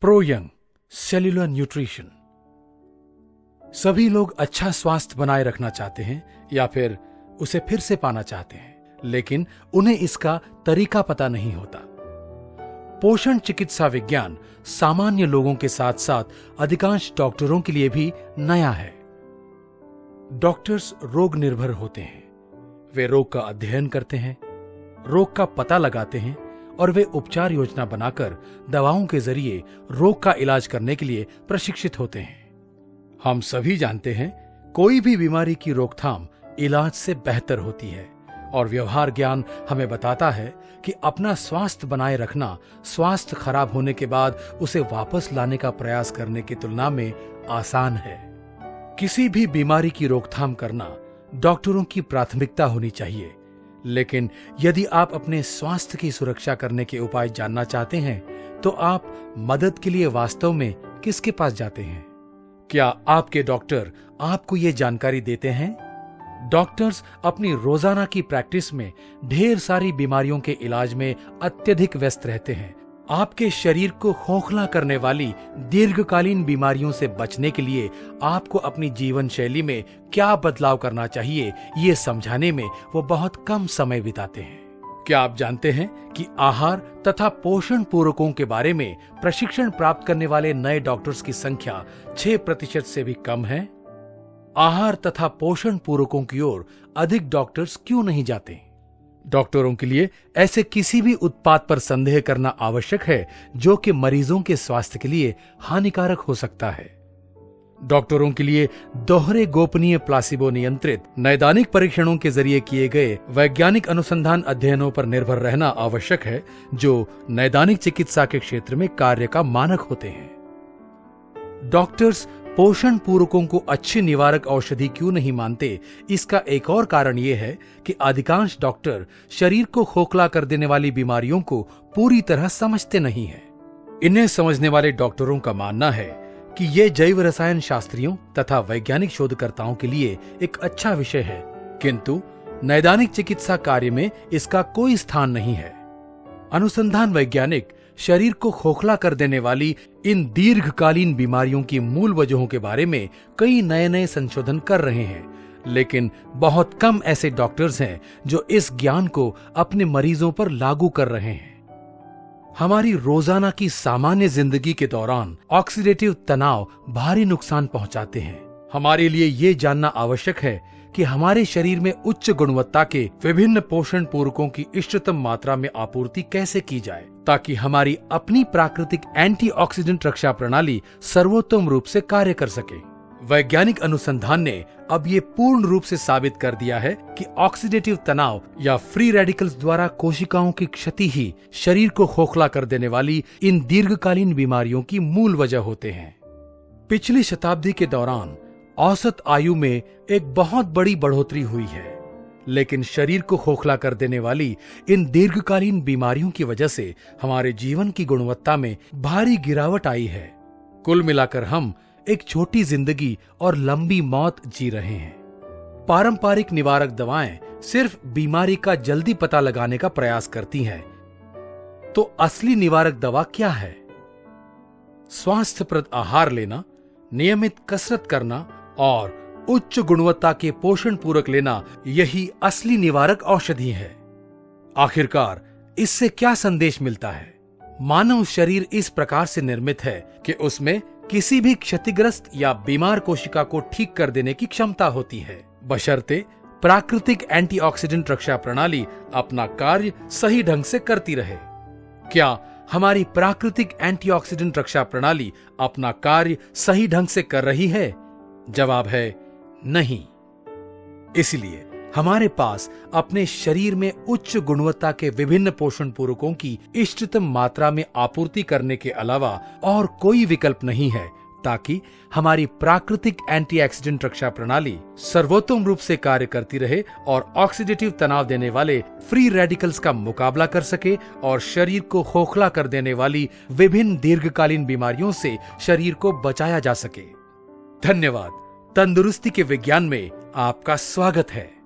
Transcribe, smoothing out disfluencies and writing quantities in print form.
Pro young cellular nutrition. सभी लोग अच्छा स्वास्थ्य बनाए रखना चाहते हैं या फिर उसे फिर से पाना चाहते हैं, लेकिन उन्हें इसका तरीका पता नहीं होता। पोषण चिकित्सा विज्ञान सामान्य लोगों के साथ साथ अधिकांश डॉक्टरों के लिए भी नया है। डॉक्टर्स रोग निर्भर होते हैं। वे रोग का अध्ययन करते हैं, रोग का पता लगाते हैं और वे उपचार योजना बनाकर दवाओं के जरिए रोग का इलाज करने के लिए प्रशिक्षित होते हैं। हम सभी जानते हैं, कोई भी बीमारी की रोकथाम इलाज से बेहतर होती है और व्यवहार ज्ञान हमें बताता है कि अपना स्वास्थ्य बनाए रखना स्वास्थ्य खराब होने के बाद उसे वापस लाने का प्रयास करने की तुलना में आसान है। किसी भी बीमारी की रोकथाम करना डॉक्टरों की प्राथमिकता होनी चाहिए, लेकिन यदि आप अपने स्वास्थ्य की सुरक्षा करने के उपाय जानना चाहते हैं तो आप मदद के लिए वास्तव में किसके पास जाते हैं? क्या आपके डॉक्टर आपको ये जानकारी देते हैं? डॉक्टर्स अपनी रोजाना की प्रैक्टिस में ढेर सारी बीमारियों के इलाज में अत्यधिक व्यस्त रहते हैं। आपके शरीर को खोखला करने वाली दीर्घकालीन बीमारियों से बचने के लिए आपको अपनी जीवन शैली में क्या बदलाव करना चाहिए, ये समझाने में वो बहुत कम समय बिताते हैं। क्या आप जानते हैं कि आहार तथा पोषण पूरकों के बारे में प्रशिक्षण प्राप्त करने वाले नए डॉक्टर्स की संख्या 6% से भी कम है? आहार तथा पोषण पूरकों की ओर अधिक डॉक्टर्स क्यों नहीं जाते? डॉक्टरों के लिए ऐसे किसी भी उत्पाद पर संदेह करना आवश्यक है जो कि मरीजों के स्वास्थ्य के लिए हानिकारक हो सकता है। डॉक्टरों के लिए दोहरे गोपनीय प्लासिबो नियंत्रित नैदानिक परीक्षणों के जरिए किए गए वैज्ञानिक अनुसंधान अध्ययनों पर निर्भर रहना आवश्यक है, जो नैदानिक चिकित्सा के क्षेत्र में कार्य का मानक होते हैं। डॉक्टर्स पोषण पूरकों को अच्छी निवारक औषधि क्यों नहीं मानते? इसका एक और कारण यह है कि अधिकांश डॉक्टर शरीर को खोखला कर देने वाली बीमारियों को पूरी तरह समझते नहीं हैं। इन्हें समझने वाले डॉक्टरों का मानना है कि ये जैव रसायन शास्त्रियों तथा वैज्ञानिक शोधकर्ताओं के लिए एक अच्छा विषय है, किंतु नैदानिक चिकित्सा कार्य में इसका कोई स्थान नहीं है। अनुसंधान वैज्ञानिक शरीर को खोखला कर देने वाली इन दीर्घकालीन बीमारियों की मूल वजहों के बारे में कई नए संशोधन कर रहे हैं, लेकिन बहुत कम ऐसे डॉक्टर्स हैं जो इस ज्ञान को अपने मरीजों पर लागू कर रहे हैं। हमारी रोजाना की सामान्य जिंदगी के दौरान ऑक्सीडेटिव तनाव भारी नुकसान पहुंचाते हैं। हमारे लिए ये जानना आवश्यक है कि हमारे शरीर में उच्च गुणवत्ता के विभिन्न पोषण पूरकों की इष्टतम मात्रा में आपूर्ति कैसे की जाए, ताकि हमारी अपनी प्राकृतिक एंटीऑक्सीडेंट रक्षा प्रणाली सर्वोत्तम रूप से कार्य कर सके। वैज्ञानिक अनुसंधान ने अब ये पूर्ण रूप से साबित कर दिया है कि ऑक्सीडेटिव तनाव या फ्री रेडिकल्स द्वारा कोशिकाओं की क्षति ही शरीर को खोखला कर देने वाली इन दीर्घकालीन बीमारियों की मूल वजह होते हैं। पिछली शताब्दी के दौरान औसत आयु में एक बहुत बड़ी बढ़ोतरी हुई है, लेकिन शरीर को खोखला कर देने वाली इन दीर्घकालीन बीमारियों की वजह से हमारे जीवन की गुणवत्ता में भारी गिरावट आई है। कुल मिलाकर हम एक छोटी जिंदगी और लंबी मौत जी रहे हैं। पारंपरिक निवारक दवाएं सिर्फ बीमारी का जल्दी पता लगाने का प्रयास करती हैं, तो असली निवारक दवा क्या है? स्वास्थ्यप्रद आहार लेना, नियमित कसरत करना और उच्च गुणवत्ता के पोषण पूरक लेना, यही असली निवारक औषधि है। आखिरकार इससे क्या संदेश मिलता है? मानव शरीर इस प्रकार से निर्मित है कि उसमें किसी भी क्षतिग्रस्त या बीमार कोशिका को ठीक कर देने की क्षमता होती है, बशर्ते प्राकृतिक एंटीऑक्सीडेंट रक्षा प्रणाली अपना कार्य सही ढंग से करती रहे। क्या हमारी प्राकृतिक एंटीऑक्सीडेंट रक्षा प्रणाली अपना कार्य सही ढंग से कर रही है? जवाब है नहीं। इसलिए हमारे पास अपने शरीर में उच्च गुणवत्ता के विभिन्न पोषण पूरकों की इष्टतम मात्रा में आपूर्ति करने के अलावा और कोई विकल्प नहीं है, ताकि हमारी प्राकृतिक एंटीऑक्सीडेंट रक्षा प्रणाली सर्वोत्तम रूप से कार्य करती रहे और ऑक्सीडेटिव तनाव देने वाले फ्री रेडिकल्स का मुकाबला कर सके और शरीर को खोखला कर देने वाली विभिन्न दीर्घकालीन बीमारियों से शरीर को बचाया जा सके। धन्यवाद। तंदुरुस्ती के विज्ञान में आपका स्वागत है।